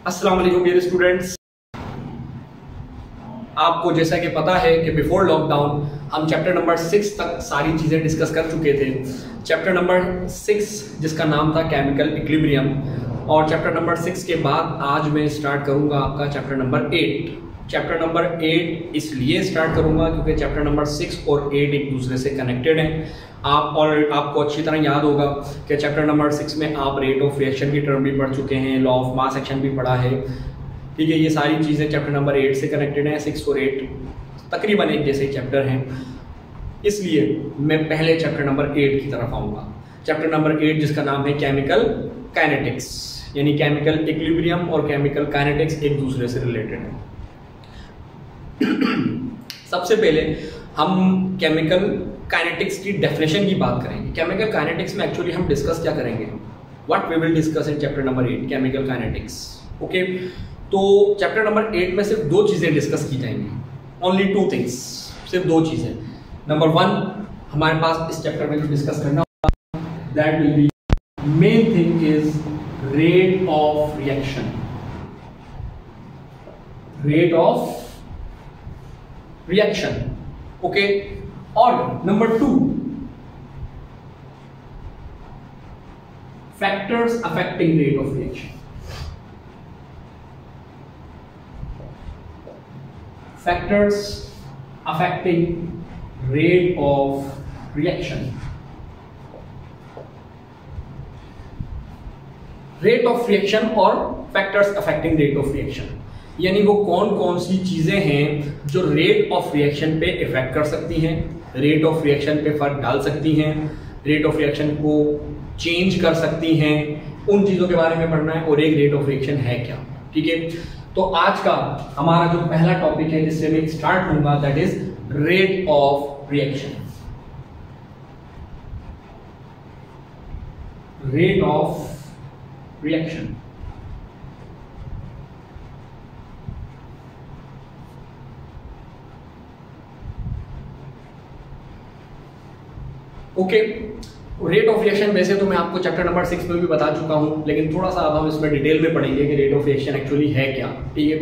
अस्सलाम वालेकुम dear students. आपको जैसा कि पता है कि बिफोर लॉकडाउन हम चैप्टर नंबर 6 तक सारी चीज़ें डिस्कस कर चुके थे। चैप्टर नंबर 6 जिसका नाम था केमिकल इक्विलिब्रियम, और चैप्टर नंबर 6 के बाद आज मैं स्टार्ट करूंगा आपका चैप्टर नंबर 8। चैप्टर नंबर 8 इसलिए स्टार्ट करूंगा क्योंकि चैप्टर नंबर 6 और 8 एक दूसरे से कनेक्टेड हैं। आपको अच्छी तरह याद होगा कि चैप्टर नंबर 6 में आप रेट ऑफ रिएक्शन की टर्म भी पढ़ चुके हैं, लॉ ऑफ मास एक्शन भी पढ़ा है। ठीक है, ये सारी चीज़ें चैप्टर नंबर 8 से कनेक्टेड हैं। 6 और 8 तकरीबन एक जैसे चैप्टर हैं, इसलिए मैं पहले चैप्टर नंबर 8 की तरफ आऊँगा। चैप्टर नंबर 8 जिसका नाम है केमिकल काइनेटिक्स, यानी केमिकल इक्विलिब्रियम और केमिकल काइनेटिक्स एक दूसरे से रिलेटेड है। सबसे पहले हम केमिकल काइनेटिक्स की डेफिनेशन की बात करेंगे। केमिकल काइनेटिक्स में एक्चुअली हम डिस्कस क्या करेंगे, what we will discuss in chapter number 8 chemical kinetics. Okay, तो चैप्टर नंबर 8 में सिर्फ 2 चीजें डिस्कस की जाएंगी, ओनली 2 थिंग्स, सिर्फ 2 चीजें। नंबर 1 हमारे पास इस चैप्टर में जो डिस्कस करना होगा that will be main thing is rate of reaction, rate of reaction. Okay, और number 2 factors affecting rate of reaction. Factors affecting rate of reaction. Rate of reaction और factors affecting rate of reaction, यानी वो कौन कौन सी चीजें हैं जो रेट ऑफ रिएक्शन पे इफेक्ट कर सकती हैं, रेट ऑफ रिएक्शन पे फर्क डाल सकती हैं, रेट ऑफ रिएक्शन को चेंज कर सकती हैं, उन चीजों के बारे में पढ़ना है। और एक रेट ऑफ रिएक्शन है क्या। ठीक है, तो आज का हमारा जो पहला टॉपिक है जिससे मैं स्टार्ट होऊंगा that is rate of reaction. Rate of reaction. Okay, rate of reaction वैसे तो मैं आपको चैप्टर नंबर 6 में भी बता चुका हूं, लेकिन थोड़ा सा अब हम इसमें डिटेल में पढ़ेंगे कि रेट ऑफ रिएक्शन एक्चुअली है क्या। ठीक है,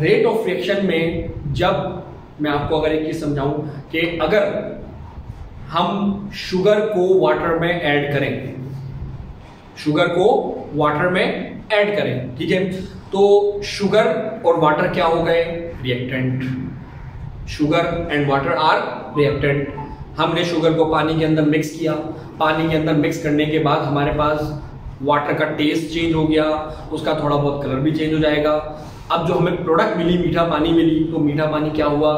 रेट ऑफ रिएक्शन में जब मैं आपको अगर एक चीज समझाऊं कि अगर हम शुगर को वाटर में ऐड करें, शुगर को वाटर में ऐड करें, ठीक है, तो शुगर और वाटर क्या हो गए, reactant. Sugar and water are reactant. हमने शुगर को पानी के अंदर मिक्स किया, पानी के अंदर मिक्स करने के बाद हमारे पास वाटर का टेस्ट चेंज हो गया, उसका थोड़ा बहुत कलर भी चेंज हो जाएगा। अब जो हमें प्रोडक्ट मिली, मीठा पानी मिली, तो मीठा पानी क्या हुआ,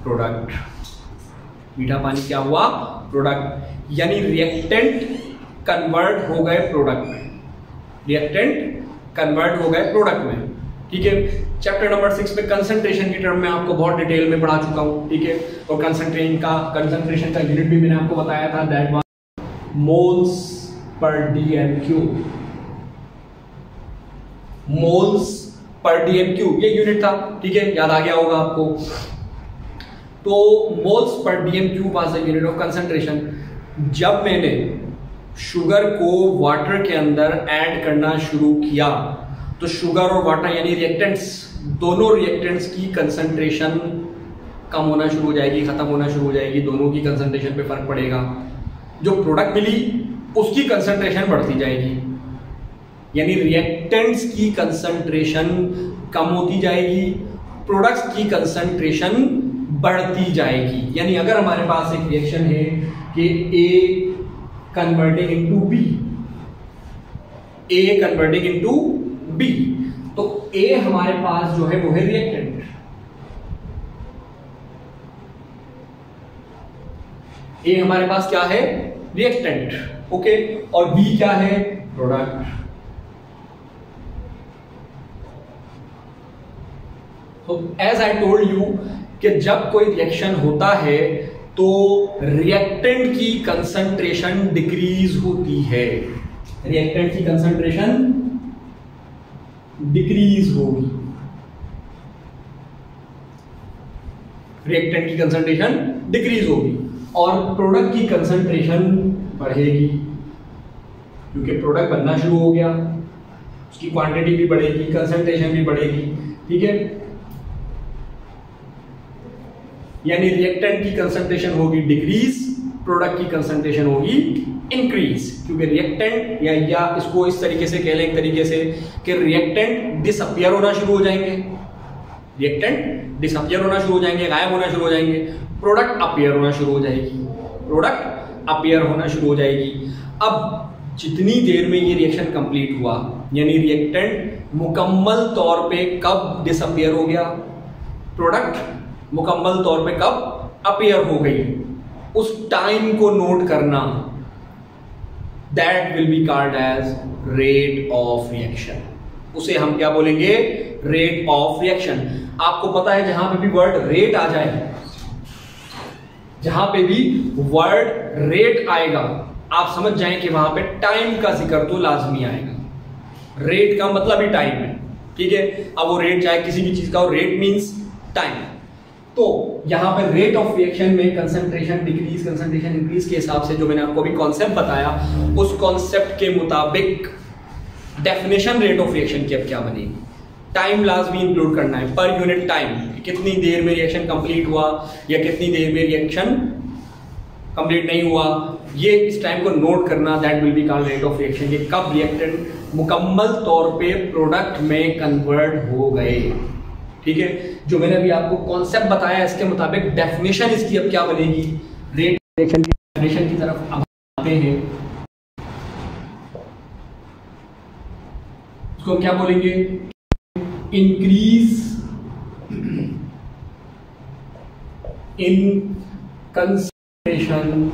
प्रोडक्ट। मीठा पानी क्या हुआ, प्रोडक्ट, यानी रिएक्टेंट कन्वर्ट हो गए प्रोडक्ट में, रिएक्टेंट कन्वर्ट हो गए प्रोडक्ट में। ठीक है, चैप्टर नंबर 6 में कंसंट्रेशन की टर्म में आपको बहुत डिटेल में पढ़ा चुका हूं। ठीक है, और कंसंट्रेशन का यूनिट भी मैंने आपको बताया था, that was moles per डीएमक्यू। Moles per डीएमक्यू ये यूनिट था। ठीक है, याद आ गया होगा आपको। तो moles per dm cube was the unit of concentration. जब मैंने शुगर को वाटर के अंदर ऐड करना शुरू किया तो शुगर और वाटर यानी रिएक्टेंट्स, दोनों रिएक्टेंट्स की कंसंट्रेशन कम होना शुरू हो जाएगी, खत्म होना शुरू हो जाएगी, दोनों की कंसंट्रेशन पे फर्क पड़ेगा। जो प्रोडक्ट मिली उसकी कंसंट्रेशन बढ़ती जाएगी, यानी रिएक्टेंट्स की कंसंट्रेशन कम होती जाएगी, प्रोडक्ट्स की कंसंट्रेशन बढ़ती जाएगी। यानी अगर हमारे पास एक रिएक्शन है कि ए कन्वर्टिंग इनटू बी, ए कन्वर्टिंग इनटू बी, तो ए हमारे पास जो है वो है रिएक्टेंट, ए हमारे पास क्या है, रिएक्टेंट। ओके, और बी क्या है, प्रोडक्ट। तो एज आई टोल्ड यू कि जब कोई रिएक्शन होता है तो रिएक्टेंट की कंसंट्रेशन डिक्रीज होती है, रिएक्टेंट की कंसंट्रेशन डिक्रीज होगी, रिएक्टेंट की कंसंट्रेशन डिक्रीज होगी, और प्रोडक्ट की कंसंट्रेशन बढ़ेगी क्योंकि प्रोडक्ट बनना शुरू हो गया। उसकी क्वांटिटी भी बढ़ेगी, कंसंट्रेशन भी बढ़ेगी, ठीक है। यानी रिएक्टेंट की कंसंट्रेशन होगी डिक्रीज, प्रोडक्ट की कंसंट्रेशन होगी इंक्रीज, क्योंकि रिएक्टेंट या इसको इस तरीके से कह लें एक तरीके से कि रिएक्टेंट डिसअपियर होना शुरू हो जाएंगे, रिएक्टेंट डिसअपियर होना शुरू हो जाएंगे, गायब होना शुरू हो जाएंगे, प्रोडक्ट अपीयर होना शुरू हो जाएगी, प्रोडक्ट अपीयर होना शुरू हो जाएगी। अब जितनी देर में ये रिएक्शन कंप्लीट हुआ, यानी रिएक्टेंट मुकम्मल तौर पे कब डिसअपियर हो गया, प्रोडक्ट मुकम्मल तौर पे कब अपीयर हो गई, उस टाइम को नोट करना, that will be called as rate of reaction. उसे हम क्या बोलेंगे, रेट ऑफ रिएक्शन। आपको पता है जहां पे भी वर्ड रेट आ जाए, जहां पे भी वर्ड रेट आएगा, आप समझ जाएं कि वहां पे टाइम का जिक्र तो लाजमी आएगा। रेट का मतलब ही टाइम है, ठीक है। अब वो रेट चाहे किसी भी चीज का हो, रेट मींस टाइम। तो यहां पे रेट ऑफ रिएक्शन में कंसंट्रेशन डिक्रीज, कंसंट्रेशन इंक्रीज के हिसाब से जो मैंने आपको अभी कॉन्सेप्ट बताया, उस कॉन्सेप्ट के मुताबिक डेफिनेशन रेट ऑफ रिएक्शन की अब क्या बनेगी, टाइम लाजमी इंक्लूड करना है, पर यूनिट टाइम, कितनी देर में रिएक्शन कंप्लीट हुआ या कितनी देर में रिएक्शन कंप्लीट नहीं हुआ, ये इस टाइम को नोट करना, that will be called rate of reaction. ये कब रिएक्टेंट मुकम्मल तौर पे प्रोडक्ट में कन्वर्ट हो गए, ठीक है। जो मैंने अभी आपको कॉन्सेप्ट बताया, इसके मुताबिक डेफिनेशन इसकी अब क्या बनेगी, रेट रिएक्शन की डेफिनेशन की तरफ अब आते हैं। उसको क्या बोलेंगे, increase in concentration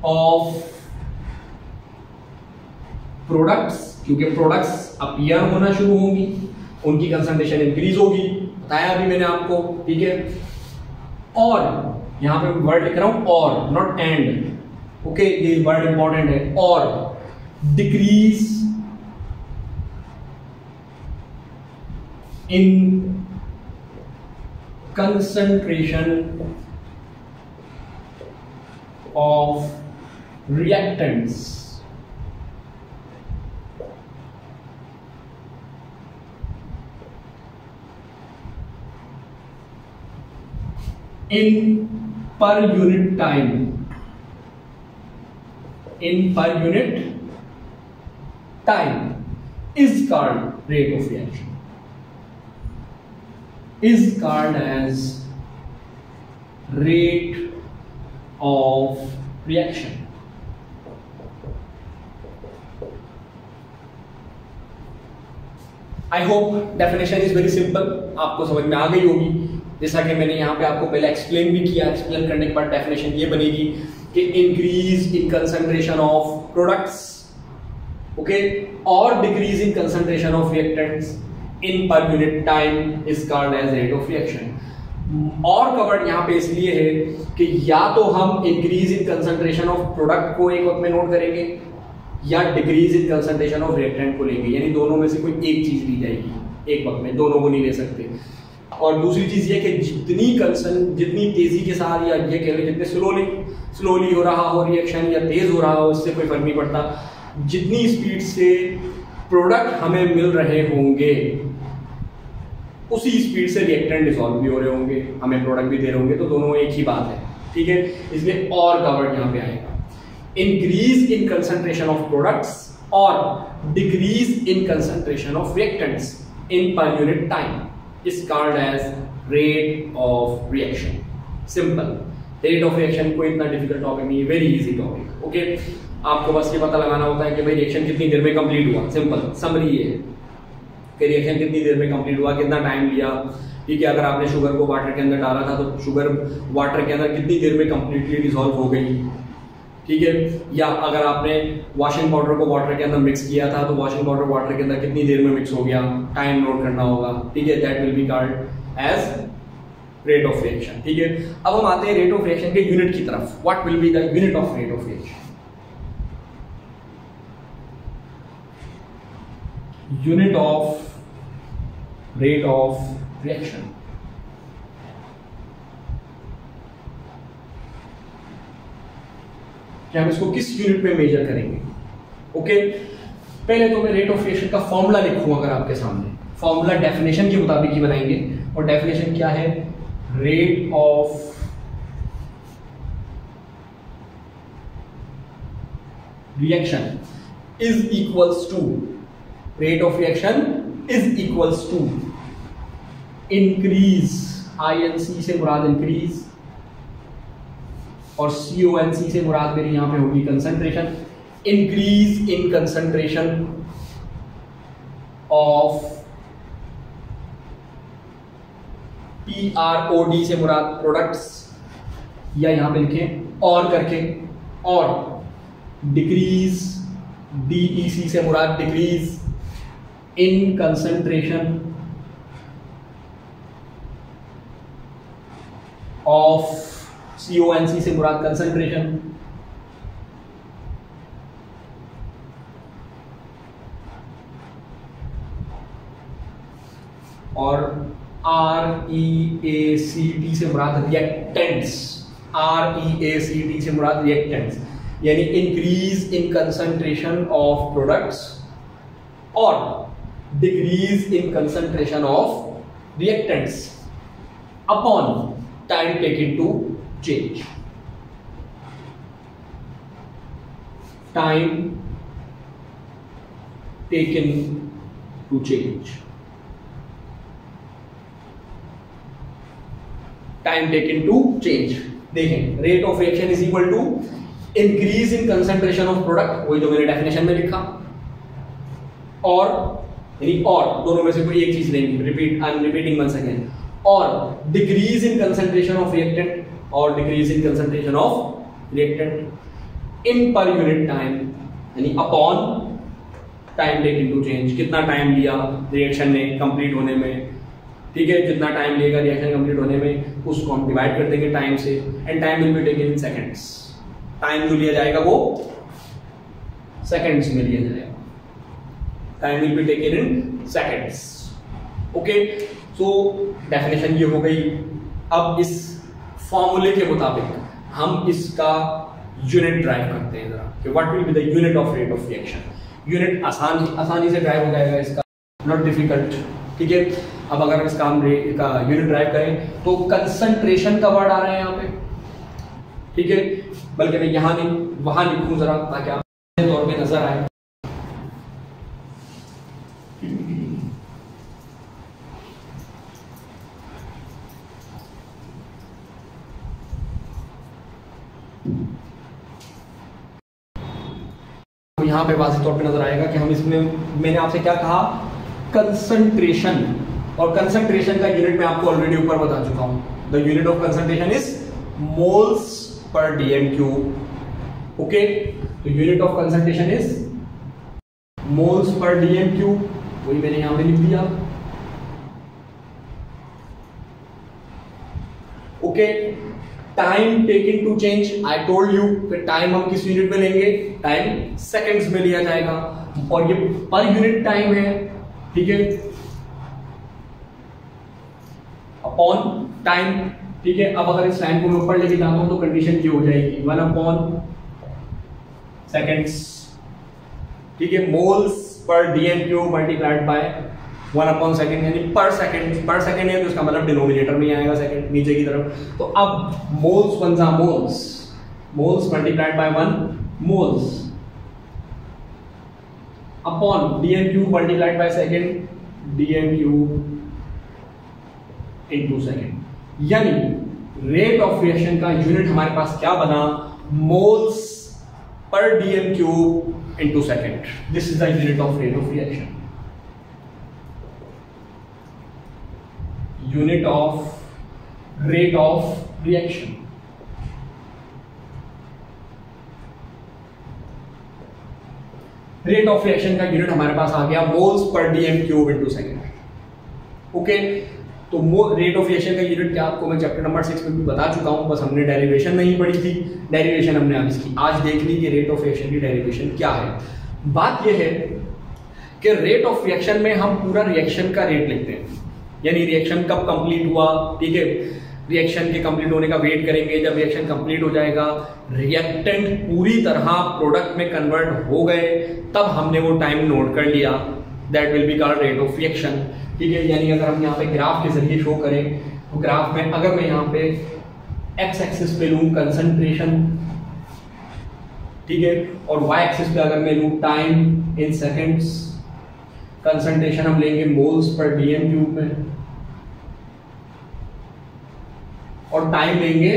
of products, क्योंकि प्रोडक्ट्स अपीयर होना शुरू होंगी, उनकी कंसंट्रेशन इंक्रीज होगी, बताया अभी मैंने आपको, ठीक है। और यहां पे वर्ड लिख रहा हूं और, नॉट एंड, ओके, ये वर्ड इंपॉर्टेंट है। और decrease in concentration of reactants, in per unit time, in per unit time is called rate of reaction, is called as rate of reaction. I hope definition is very simple, आपको समझ में आ गई होगी। जैसा कि मैंने यहाँ पे आपको पहले एक्सप्लेन भी किया, एक्सप्लेन करने के बाद डेफिनेशन ये बनेगी कि increase in concentration of products, okay, और decrease in concentration of reactants in per unit time is called as rate of reaction. और कवर्ड यहाँ पे इसलिए है कि या तो हम increase in concentration of product को एक वक्त में नोट करेंगे या decrease in concentration of reactant को लेंगे, यानी दोनों में से कोई एक चीज ली जाएगी एक वक्त में, दोनों को नहीं ले सकते। और दूसरी चीज ये कि जितनी तेजी के साथ या ये कह लें जितने स्लोली हो रहा हो रिएक्शन या तेज हो रहा हो, इससे कोई फर्क नहीं पड़ता। जितनी स्पीड से प्रोडक्ट हमें मिल रहे होंगे उसी स्पीड से रिएक्टेंट डिसॉल्व भी हो रहे होंगे, हमें प्रोडक्ट भी दे रहे होंगे, तो दोनों एक ही बात है, ठीक है। इसलिए और कवर्ड यहाँ पे आएगा, increase in concentration of products और decrease in concentration of reactants in per unit time is called as rate of reaction. Simple. Rate of reaction कोई इतना डिफिकल्ट टॉपिक नहीं है, वेरी इजी टॉपिक, ओके। आपको बस ये पता लगाना होता है कि भाई रिएक्शन कितनी देर में कंप्लीट हुआ, सिंपल समरी ये है कि रिएक्शन कितनी देर में कंप्लीट हुआ, कितना टाइम लिया, ठीक है। अगर आपने शुगर को वाटर के अंदर डाला था तो शुगर वाटर के अंदर कितनी देर में कंप्लीटली डिसॉल्व हो गई, ठीक है। या अगर आपने वॉशिंग पाउडर को वाटर के अंदर मिक्स किया था तो वॉशिंग पाउडर वाटर के अंदर कितनी देर में मिक्स हो गया, टाइम नोट करना होगा, ठीक है। That will be called as rate of reaction, ठीक है। अब हम आते हैं रेट ऑफ रिएक्शन के यूनिट की तरफ। What will be the unit of rate of reaction? Unit of rate of reaction, कि हम इसको किस यूनिट में मेजर करेंगे? ओके, पहले तो मैं रेट ऑफ रिएक्शन का फॉर्मूला लिखूं अगर आपके सामने, फॉर्मूला डेफिनेशन के मुताबिक ही बनाएंगे, और डेफिनेशन क्या है, rate of reaction is equals to, rate of reaction is equals to increase, INC से मुराद इंक्रीज और CONC से मुराद मेरी यहां पे होगी concentration, increase in concentration of, PROD से मुराद प्रोडक्ट्स, या यहां पे लिखें और करके, और डिक्रीज, DEC से मुराद decrease in concentration of, CONC से मुराद कंसंट्रेशन, और REACT से मुराद रिएक्टेंट्स, REACT से मुराद रिएक्टेंट्स, यानी increase in concentration of products और decrease in concentration of reactants upon time taken to change, time taken to change, time taken to change. देखें, rate of reaction is equal to increase in concentration of product, वही जो मैंने definition में लिखा, और यानी और दोनों में से कोई एक चीज लेंगे, repeat, I am repeating once again, और decrease in concentration of reactant, और decrease in concentration of reactant in per unit time, यानी upon time taken to change, कितना टाइम लिया रिएक्शन ने कंप्लीट होने में, ठीक है, जितना टाइम लेगा रिएक्शन कंप्लीट होने में उसको हम डिवाइड कर देंगे टाइम से, and time will be taken in seconds, time जो लिया जाएगा वो सेकंड्स में लिया जाएगा, time will be taken in seconds. Okay, so definition ये हो गई। अब इस फॉर्मूले के मुताबिक हम इसका यूनिट ड्राइव करते हैं जरा, कि what will be the unit of rate of reaction. Unit आसानी से ड्राइव हो जाएगा इसका, नॉट डिफिकल्ट, ठीक है। अब अगर इसका हम का यूनिट ड्राइव करें तो कंसंट्रेशन का वर्ड आ रहा है यहाँ पे, ठीक है, बल्कि मैं यहां नहीं वहां लिखूं जरा, ताकि आप तौर पे नजर आए। यहां पे वाज़ेह तौर पे नजर आएगा कि हम इसमें, मैंने आपसे क्या कहा, कंसंट्रेशन, और कंसंट्रेशन का यूनिट मैं आपको ऑलरेडी ऊपर बता चुका हूं, the unit of concentration is moles per dm cube. Okay, तो unit of concentration is moles per dm cube, वही मैंने यहां पे लिख दिया। Okay, time taking to change, I told you कि टाइम हम किस यूनिट में लेंगे, टाइम सेकंड्स में लिया जाएगा, और ये पर यूनिट टाइम है, ठीक है, अपॉन टाइम, ठीक है। अब अगर इस टाइम को मैं ऊपर लेके जाता हूं तो कंडीशन ये हो जाएगी 1 अपॉन सेकंड्स, ठीक है, moles per dm cube multiplied by 1 upon second, यानी पर सेकंड है तो इसका मतलब डिनोमिनेटर में आएगा सेकंड नीचे की तरफ। तो अब मोल्स वन जा moles, moles multiplied by 1 moles upon dm cube multiplied by second dm cube into second, यानी रेट ऑफ रिएक्शन का यूनिट हमारे पास क्या बना, moles per dm cube into second. This is the unit of rate of reaction, unit of rate of reaction. Rate of reaction का unit हमारे पास आ गया moles per dm cube into second. Okay, तो rate of reaction का unit क्या आपको मैं chapter number 6 में भी बता चुका हूं, बस हमने डेरिवेशन नहीं पढ़ी थी, डेरिवेशन हमने अब इसकी आज देख ली कि रेट ऑफ रिएक्शन की डेरिवेशन क्या है। बात यह है कि रेट ऑफ रिएक्शन में हम पूरा रिएक्शन का रेट लिखते हैं, यानी रिएक्शन कब कंप्लीट हुआ, ठीक है, रिएक्शन के कंप्लीट होने का वेट करेंगे। जब रिएक्शन कंप्लीट हो जाएगा, रिएक्टेंट पूरी तरह प्रोडक्ट में कन्वर्ट हो गए, तब हमने वो टाइम नोट कर लिया, that will be called rate of reaction. ठीक है, यानी अगर हम यहाँ पे ग्राफ के जरिए शो करें तो ग्राफ में अगर मैं यहाँ पे एक्स एक्सिस पे लूँ कंसंट्रेशन, ठीक है, और वाई एक्सिस पे अगर मैं लूँ टाइम इन सेकेंड्स, कंसंट्रेशन हम लेंगे मोल्स पर डीएम क्यूब में, और टाइम लेंगे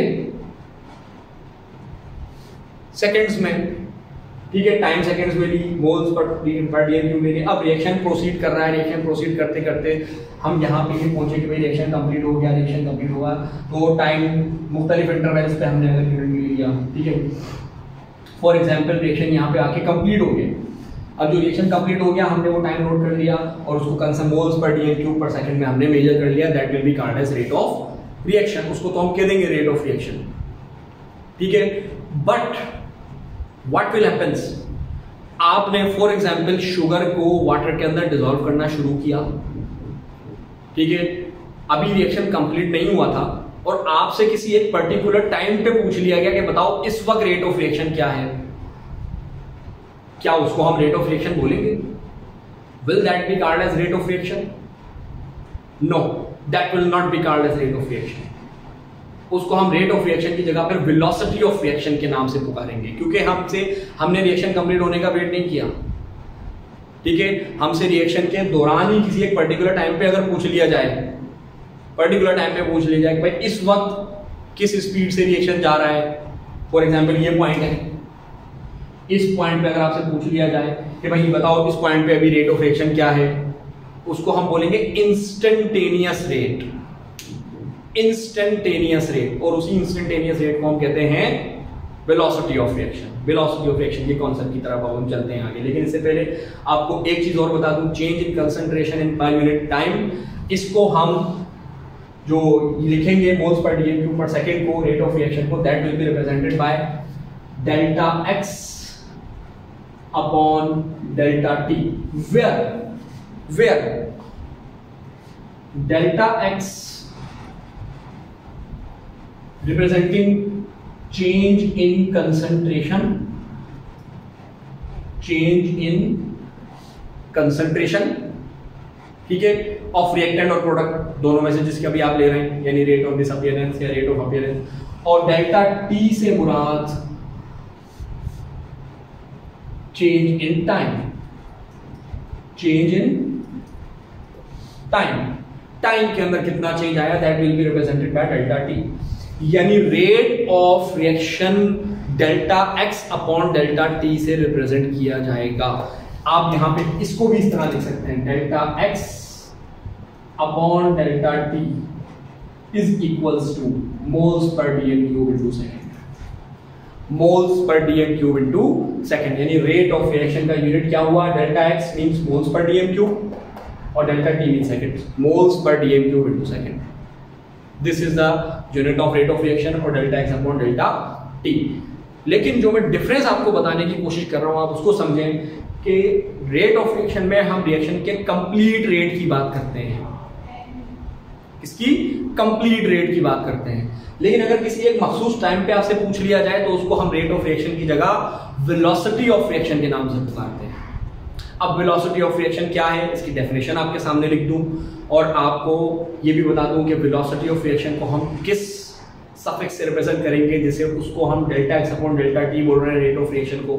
सेकेंड्स में। ठीक है, टाइम सेकेंड्स में ली, मोल्स पर डीएम क्यूब में ली। अब रिएक्शन प्रोसीड कर रहा है, रिएक्शन प्रोसीड करते करते हम यहाँ पे ही पहुंचे कि भाई रिएक्शन कंप्लीट हो गया, रिएक्शन कंप्लीट हुआ, तो टाइम मुख्तलिफ इंटरवल्स पे हमने अगर यूनिट ले लिया। ठीक है, फॉर एग्जाम्पल रिएक्शन यहाँ पे आके कंप्लीट हो गया। अब जो रिएक्शन कंप्लीट हो गया, हमने वो टाइम नोट कर लिया और उसको कंसम मोल्स पर डीएम क्यूब पर सेकंड में हमने मेजर कर लिया, that will be called as rate of reaction. उसको तो हम कह देंगे रेट ऑफ रिएक्शन। ठीक है, बट व्हाट विल हैपेंस, आपने फॉर एग्जाम्पल शुगर को वाटर के अंदर डिसॉल्व करना शुरू किया। ठीक है, अभी रिएक्शन कंप्लीट नहीं हुआ था और आपसे किसी एक पर्टिकुलर टाइम पे पूछ लिया गया कि बताओ इस वक्त रेट ऑफ रिएक्शन क्या है, क्या उसको हम रेट ऑफ रिएक्शन बोलेंगे? Will that be called as rate of reaction? No, that will not be called as rate of reaction. उसको हम रेट ऑफ रिएक्शन की जगह पर वेलोसिटी ऑफ रिएक्शन के नाम से पुकारेंगे, क्योंकि हमने रिएक्शन कंप्लीट होने का वेट नहीं किया। ठीक है, हमसे रिएक्शन के दौरान ही किसी एक पर्टिकुलर टाइम पे अगर पूछ लिया जाए, पर्टिकुलर टाइम पे पूछ लिया जाए कि भाई इस वक्त किस स्पीड से रिएक्शन जा रहा है, फॉर एग्जांपल ये पॉइंट है, इस पॉइंट पे अगर आपसे पूछ लिया जाए कि भाई बताओ इस पॉइंट पे अभी रेट ऑफ रिएक्शन क्या है, उसको हम बोलेंगे इंस्टेंटेनियस रेट। इंस्टेंटेनियस रेट, और उसी इंस्टेंटेनियस रेट को हम कहते हैं velocity of reaction. Velocity of reaction के कॉन्सेप्ट की तरफ हम चलते हैं आगे, लेकिन इससे पहले आपको एक चीज और बता दूं, change in concentration in per unit time, इसको हम जो लिखेंगे मोल्स पर डीएम क्यूब पर सेकंड को, रेट ऑफ रिएक्शन को, that will be represented by delta x upon delta T, where delta X representing change in concentration, ठीक है, ऑफ रिएक्टेंट और प्रोडक्ट दोनों में से जिसके अभी आप ले रहे हैं, यानी रेट ऑफ डिसअपियरेंस या रेट ऑफ अपीयरेंस, और डेल्टा टी से मुराद change in time, change in time, time के अंदर कितना चेंज आया, that will be represented by delta t. यानी rate of reaction delta x upon delta t से रिप्रेजेंट किया जाएगा। आप यहां पे इसको भी इस तरह लिख सकते हैं, delta x upon delta t is equals to moles पर DM cube into second, moles पर डीएम क्यूब इनटू सेकंड। यानी रेट ऑफ रिएक्शन का यूनिट क्या हुआ, डेल्टा एक्स मींस मोल्स पर डीएम क्यूब और delta t means seconds, moles पर DM cube into second. This is the unit of rate of reaction और delta x upon delta t. लेकिन जो मैं डिफरेंस आपको बताने की कोशिश कर रहा हूं, आप उसको समझें कि रेट ऑफ रिएक्शन में हम रिएक्शन के कंप्लीट रेट की बात करते हैं, इसकी कंप्लीट रेट की बात करते हैं। लेकिन अगर किसी एक मखसूस टाइम पे आपसे पूछ लिया जाए तो उसको हम रेट ऑफ रिएक्शन की जगह वेलोसिटी ऑफ रिएक्शन के नाम से पुकारते हैं। अब वेलोसिटी ऑफ रिएक्शन क्या है, इसकी डेफिनेशन आपके सामने लिख दूं और आपको ये भी बता दूं कि वेलोसिटी ऑफ रिएक्शन को हम किस सफिक्स से रिप्रेजेंट करेंगे, जैसे उसको हम delta x upon delta T बोल रहे हैं रेट ऑफ रिएक्शन को,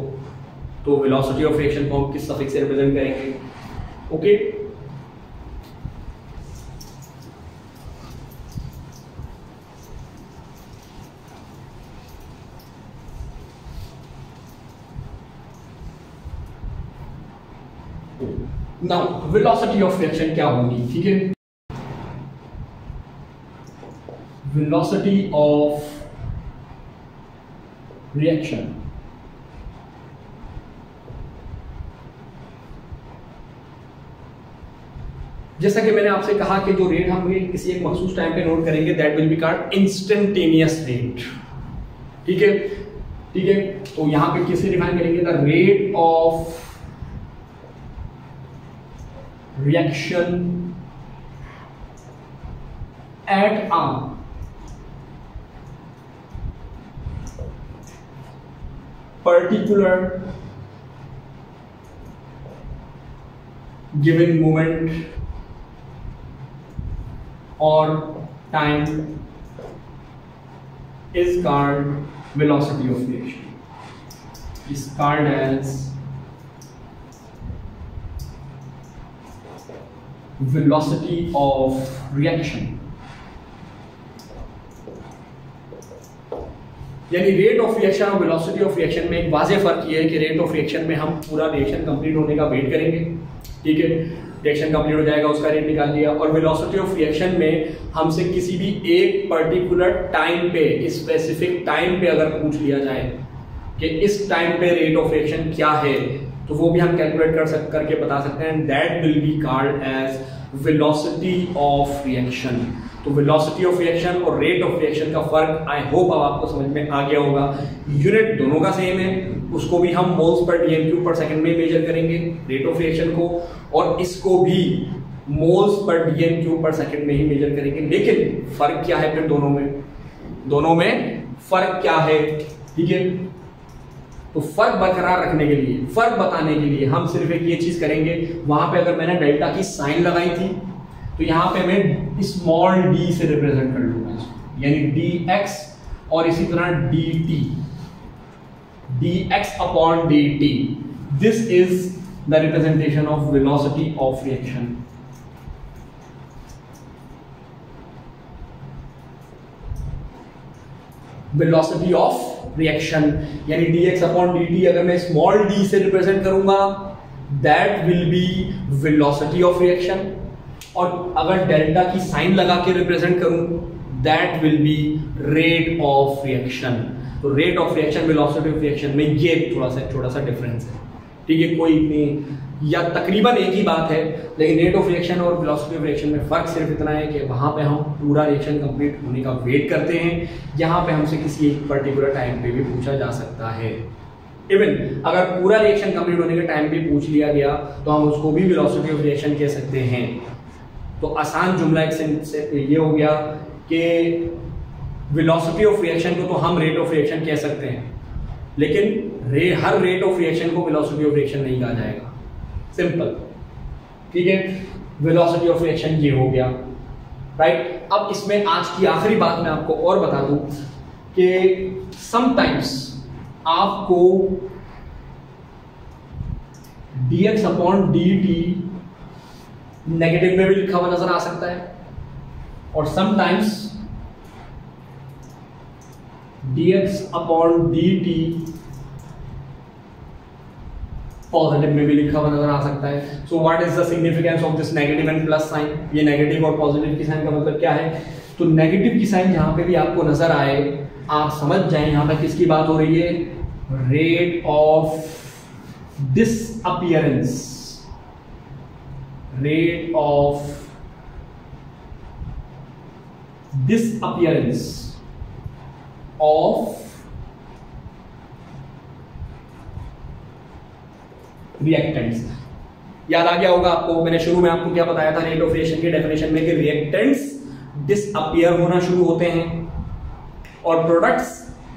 तो वेलोसिटी ऑफ रिएक्शन को हम किस सफिक्स से रिप्रेजेंट करेंगे। Okay, now velocity of reaction क्या होगी, ठीक है। वेलोसिटी ऑफ रिएक्शन जैसा कि मैंने आपसे कहा कि जो रेट हम किसी एक मखसूस टाइम पे नोट करेंगे that will be called instantaneous rate, ठीक है, ठीक है। तो यहां पे किससे डिफाइन करेंगे, the rate of reaction at a particular given moment or time is called velocity of reaction, is called as velocity of reaction। यानी रेट ऑफ रिएक्शन और वेलोसिटी ऑफ रिएक्शन में एक वाज़ेह फर्क ये है कि रेट ऑफ रिएक्शन में हम पूरा रिएक्शन कंप्लीट होने का वेट करेंगे, ठीक है, रिएक्शन कंप्लीट हो जाएगा, उसका रेट निकाल दिया। और वेलोसिटी ऑफ रिएक्शन में हमसे किसी भी एक पर्टिकुलर टाइम पे, स्पेसिफिक टाइम पे अगर पूछ लिया जाए कि इस टाइम पे रेट ऑफ रिएक्शन क्या है, तो वो भी हम कैलकुलेट करके बता सकते हैं। That will be called as velocity of reaction. तो वेलोसिटी ऑफ रिएक्शन और रेट ऑफ रिएक्शन का फर्क आई होप अब आपको समझ में आ गया होगा। यूनिट दोनों का सेम है, उसको भी हम मोल्स पर डीएम क्यूब पर सेकंड में मेजर करेंगे रेट ऑफ रिएक्शन को, और इसको भी मोल्स पर डीएम क्यूब पर सेकंड में ही मेजर करेंगे। लेकिन फर्क क्या है फिर दोनों में फर्क क्या है, ठीक है। तो फर्क बरकरार रखने के लिए, फर्क बताने के लिए हम सिर्फ एक ये चीज करेंगे, वहां पे अगर मैंने डेल्टा की साइन लगाई थी तो यहां पे मैं स्मॉल डी से रिप्रेजेंट कर लूंगा इसको, यानी dx और इसी तरह dt, dx upon dt, this is the representation of velocity of reaction. Velocity of reaction यानी dx अपॉन dt अगर मैं स्मॉल d से रिप्रेजेंट करूंगा that will be velocity of reaction, और अगर डेल्टा की साइन लगा के रिप्रेजेंट करूं that will be rate of reaction. तो rate of reaction velocity of reaction में ये थोड़ा सा डिफरेंस है, ठीक है। कोई इतनी या तकरीबन एक ही बात है, लेकिन रेट ऑफ रिएक्शन और वेलोसिटी ऑफ रिएक्शन में फर्क सिर्फ इतना है कि वहां पे हम पूरा रिएक्शन कंप्लीट होने का वेट करते हैं, यहाँ पे हमसे किसी एक पर्टिकुलर टाइम पे भी पूछा जा सकता है। इवन अगर पूरा रिएक्शन कंप्लीट होने के टाइम भी पूछ लिया गया तो हम उसको भी वेलोसिटी ऑफ रिएक्शन कह सकते हैं। तो आसान जुमला ये हो गया कि वेलोसिटी ऑफ रिएक्शन को तो हम रेट ऑफ रिएक्शन कह सकते हैं, लेकिन हर रेट ऑफ रिएक्शन को वेलोसिटी ऑफ रिएक्शन नहीं कहा जाएगा, सिंपल, ठीक है। वेलोसिटी ऑफ रिएक्शन ये हो गया, राइट। अब इसमें आज की आखिरी बात मैं आपको और बता दूं कि समटाइम्स आपको dx अपॉन dt नेगेटिव में भी लिखा हुआ नजर आ सकता है, और sometimes dx upon dt positive में भी लिखा हुआ नजर आ सकता है। So what is the significance of this negative and plus sign? ये नेगेटिव और पॉजिटिव की साइन का मतलब क्या है? तो नेगेटिव की साइन जहां पे भी आपको नजर आए आप समझ जाएं यहां पे किसकी बात हो रही है, rate of disappearance, rate of disappearance of reactants. याद आ गया होगा आपको, मैंने शुरू में आपको क्या बताया था रेट ऑफ रिएक्शन के डेफिनेशन में कि रिएक्टेंट्स डिसअपीयर होना शुरू होते हैं और प्रोडक्ट्स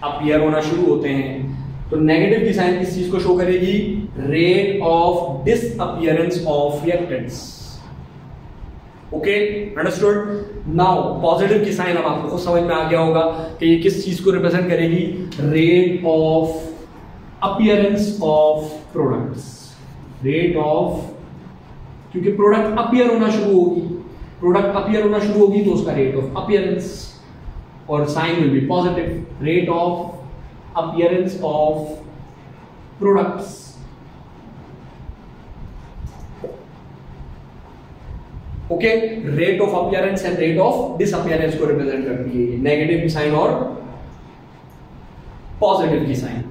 अपीयर होना शुरू होते हैं। तो नेगेटिव की साइन किस चीज को शो करेगी? Rate of disappearance of reactants. Okay, understood. Now positive की साइन अब आपको समझ में आ गया होगा कि ये किस चीज को रिप्रेजेंट करेगी? Rate of appearance of products, rate of, क्योंकि प्रोडक्ट अपीयर होना शुरू होगी, प्रोडक्ट अपीयर होना शुरू होगी तो उसका रेट ऑफ अपीयरेंस, और sign will be positive, rate of appearance of products. Okay, rate of appearance and rate of disappearance को रिप्रेजेंट करती है नेगेटिव की साइन और पॉजिटिव की साइन,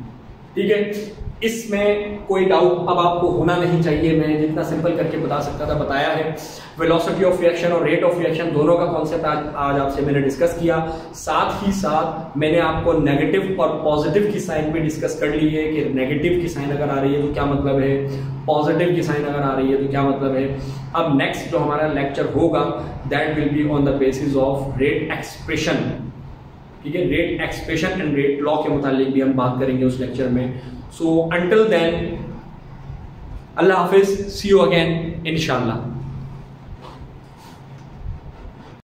ठीक है। इसमें कोई डाउट अब आपको होना नहीं चाहिए, मैंने जितना सिंपल करके बता सकता था बताया है। वेलोसिटी ऑफ रिएक्शन और रेट ऑफ रिएक्शन दोनों का कॉन्सेप्ट आज आपसे मैंने डिस्कस किया, साथ ही साथ मैंने आपको नेगेटिव और पॉजिटिव की साइन भी डिस्कस कर ली है कि नेगेटिव की साइन अगर आ रही है तो क्या मतलब है, पॉजिटिव की साइन अगर आ रही है तो क्या मतलब है। अब नेक्स्ट जो हमारा लेक्चर होगा that will be on the basis of rate expression, ठीक है। Rate expression and rate law के मुतालिक भी हम बात करेंगे उस लेक्चर में। सो अंटिल देन अल्लाह हाफिज, सी यू अगेन इंशाल्लाह।